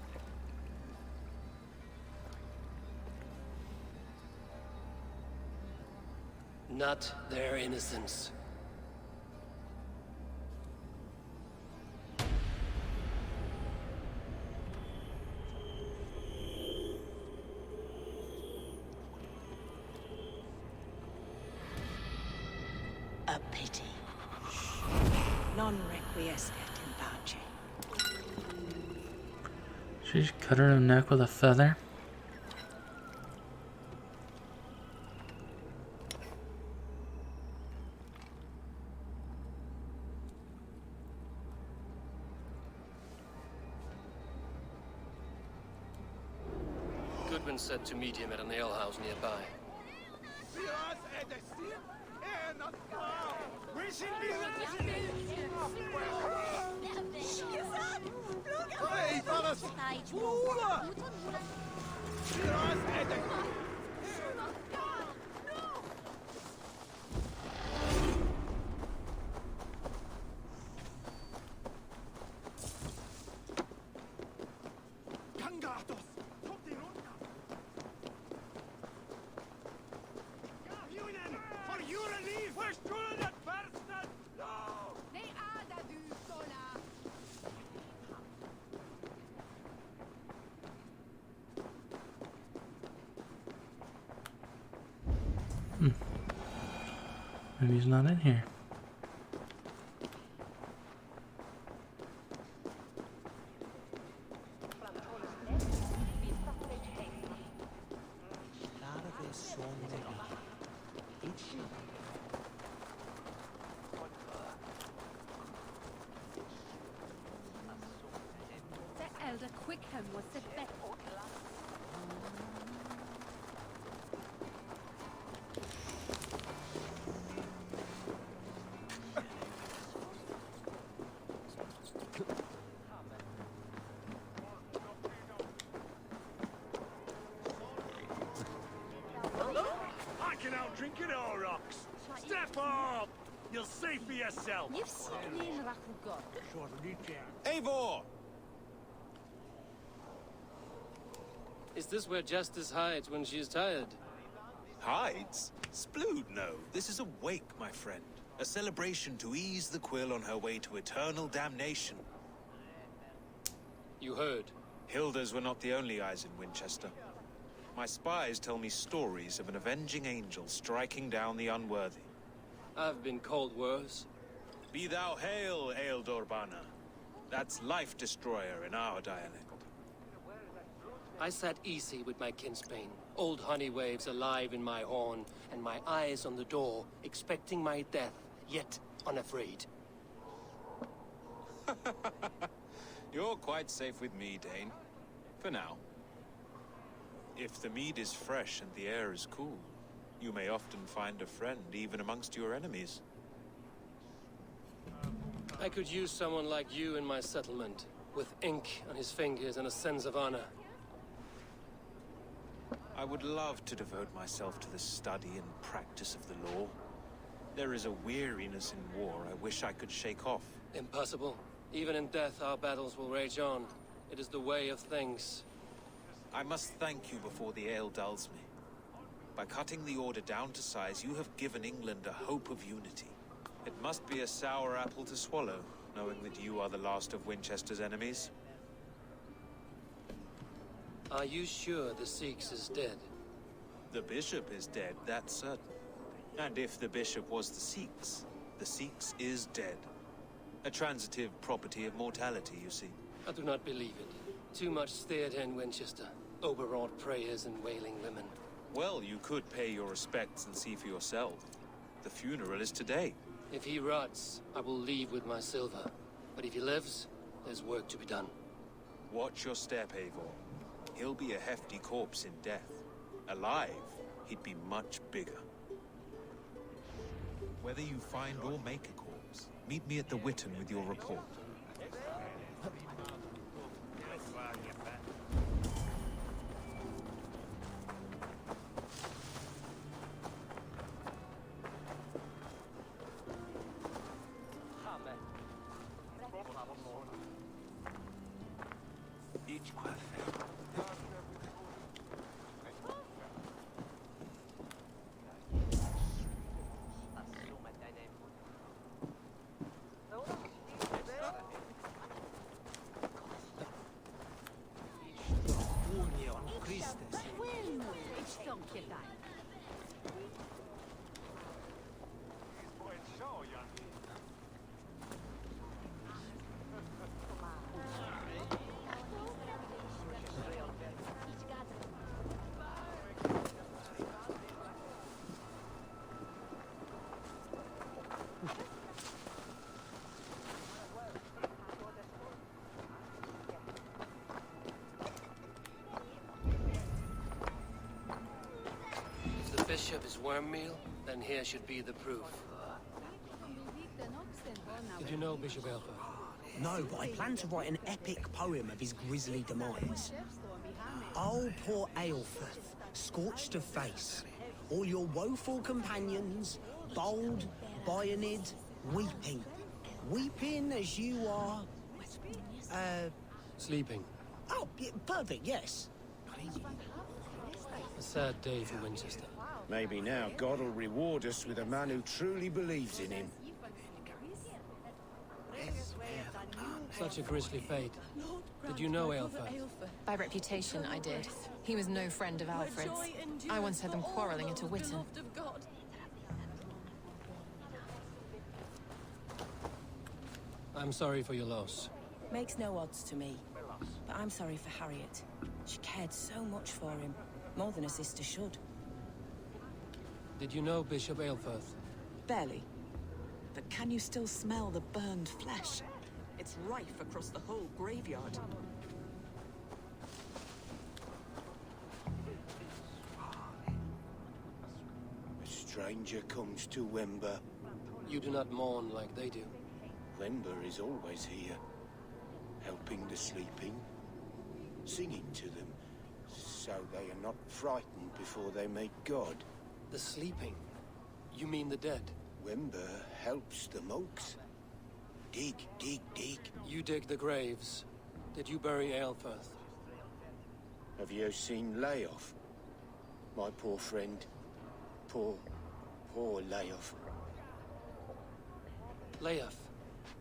Not their innocence. A pity. Non requiescat in pace. She just cut her neck with a feather. Goodwin said to meet him at an alehouse nearby. Maybe he's not in here. The elder Quickham was the best. I can outdrink it all, Rocks. Step up! You'll see for yourself. You've seen me in the God. Eivor! Is this where Justice hides when she is tired? Hides? Splood, no. This is a wake, my friend. A celebration to ease the quill on her way to eternal damnation. You heard. Hilda's were not the only eyes in Winchester. My spies tell me stories of an avenging angel striking down the unworthy. I've been called worse. Be thou hail, Ealdorbanna. That's Life Destroyer in our dialect. I sat easy with my kinsbane, old honey waves alive in my horn, and my eyes on the door, expecting my death, yet unafraid. You're quite safe with me, Dane. For now. If the mead is fresh and the air is cool, you may often find a friend even amongst your enemies. I could use someone like you in my settlement, with ink on his fingers and a sense of honor. I would love to devote myself to the study and practice of the law. There is a weariness in war I wish I could shake off. Impossible. Even in death, our battles will rage on. It is the way of things. I must thank you before the ale dulls me. By cutting the order down to size, you have given England a hope of unity. It must be a sour apple to swallow, knowing that you are the last of Winchester's enemies. Are you sure the Sikhs is dead? The bishop is dead, that's certain. And if the bishop was the Sikhs is dead. A transitive property of mortality, you see. I do not believe it. Too much theatre in Winchester. Overwrought prayers and wailing women. Well, you could pay your respects and see for yourself. The funeral is today. If he rots, I will leave with my silver. But if he lives, there's work to be done. Watch your step, Eivor. He'll be a hefty corpse in death. Alive, he'd be much bigger. Whether you find or make a corpse, meet me at the Witten with your report. If the bishop is worm meal, then here should be the proof. Did you know Bishop Aelfer? No, but I plan to write an epic poem of his grisly demise. Oh, poor Aelfirth, scorched of face. All your woeful companions, bold, bayoneted, weeping. Weeping as you are... Sleeping. Oh, yeah, perfect, yes. A sad day for Winchester. Maybe now God will reward us with a man who truly believes in him. Such a grisly fate. Did you know Aelfer? By reputation, I did. He was no friend of Alfred's. I once heard them quarreling at a Witten. I'm sorry for your loss. Makes no odds to me. But I'm sorry for Harriet. She cared so much for him. More than a sister should. Did you know Bishop Aelfirth? Barely. But can you still smell the burned flesh? It's rife across the whole graveyard. A stranger comes to Wember. You do not mourn like they do. Wember is always here, helping the sleeping, singing to them, so they are not frightened before they meet God. The sleeping? You mean the dead? Wember helps the monks. Dig, dig, dig. You dig the graves. Did you bury Aelfirth? Have you seen Leof? My poor friend. Poor Leof. Leof?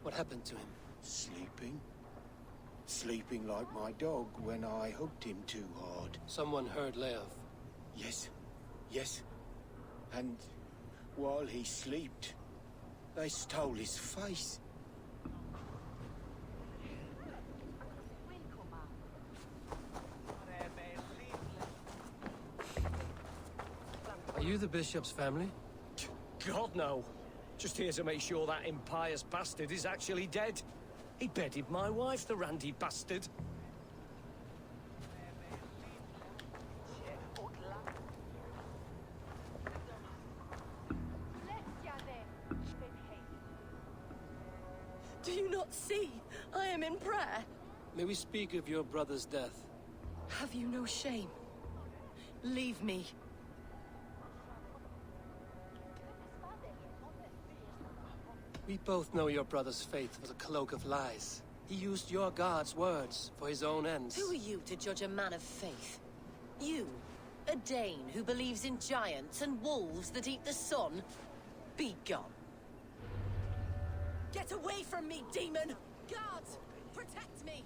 What happened to him? Sleeping. Sleeping like my dog when I hugged him too hard. Someone heard Leof. Yes. Yes. And while he slept, they stole his face. Are you the bishop's family? God, no. Just here to make sure that impious bastard is actually dead. He bedded my wife, the randy bastard. Do you not see? I am in prayer. May we speak of your brother's death? Have you no shame? Leave me. We both know your brother's faith was a cloak of lies. He used your God's words for his own ends. Who are you to judge a man of faith? You, a Dane who believes in giants and wolves that eat the sun? Be gone. Get away from me, demon! Guards, protect me!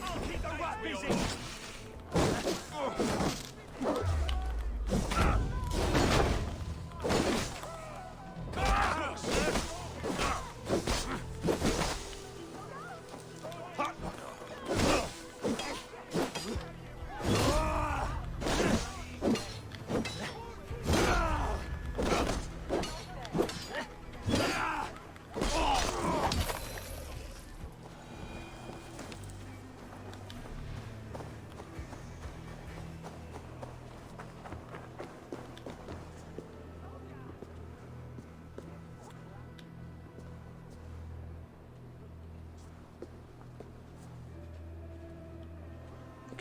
I'll keep the rat busy!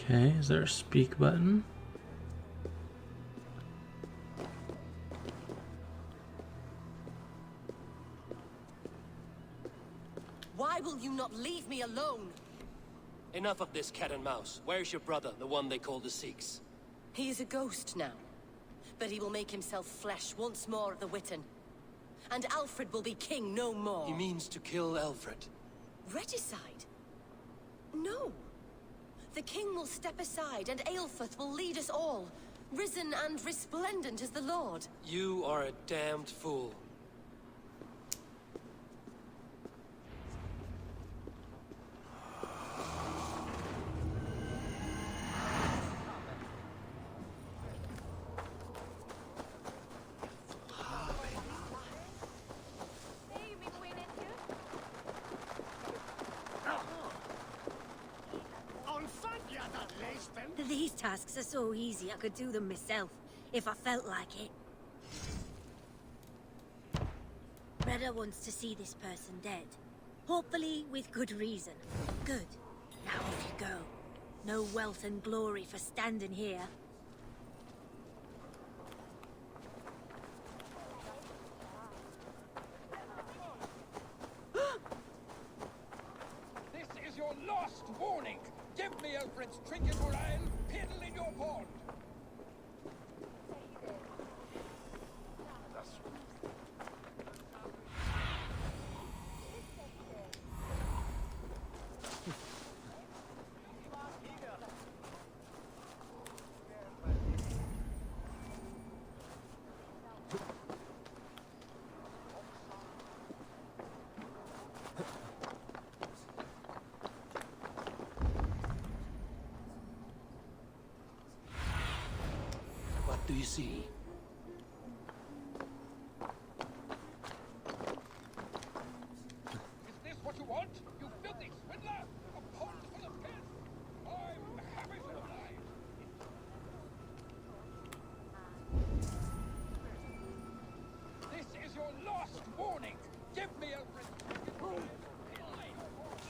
Okay, is there a speak button? Why will you not leave me alone? Enough of this cat and mouse. Where's your brother, the one they call the Sikhs? He is a ghost now, but he will make himself flesh once more of the Witten. And Alfred will be king no more. He means to kill Alfred. Regicide? No. The king will step aside and Aelfrith will lead us all, risen and resplendent as the Lord. You are a damned fool. These tasks are so easy I could do them myself, if I felt like it. Reda wants to see this person dead. Hopefully with good reason. Good. Now off you go. No wealth and glory for standing here. This is your last warning. Give me Alfred's trinket or I'll piddle in your pond. What do you see? Is this what you want? You filthy swindler? A pond full of piss? I'm happy to oblige. This is your last warning. Give me Alfred's trinket or I'll piddle in your pond.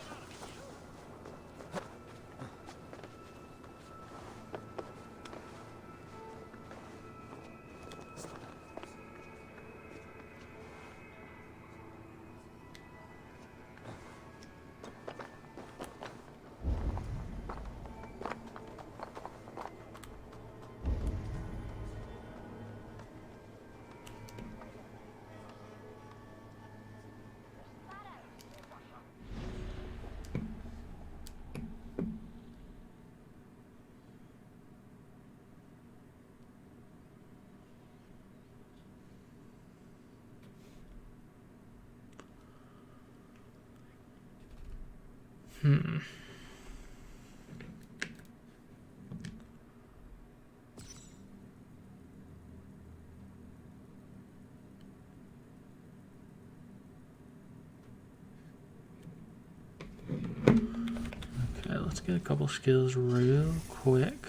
Okay, let's get a couple skills real quick.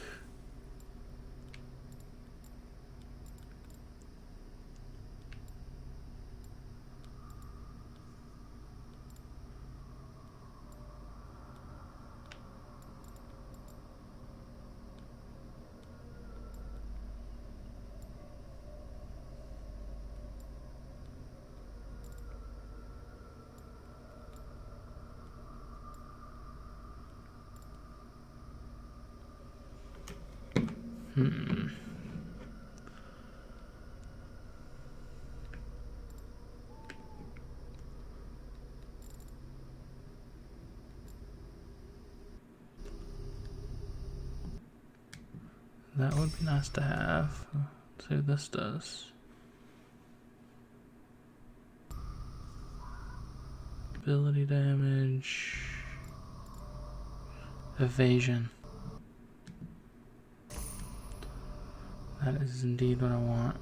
That would be nice to have. Let's see what this does. Ability damage. Evasion. That is indeed what I want.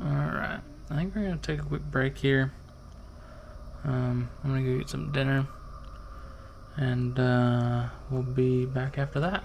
Alright, I think we're going to take a quick break here. I'm going to go get some dinner. And we'll be back after that.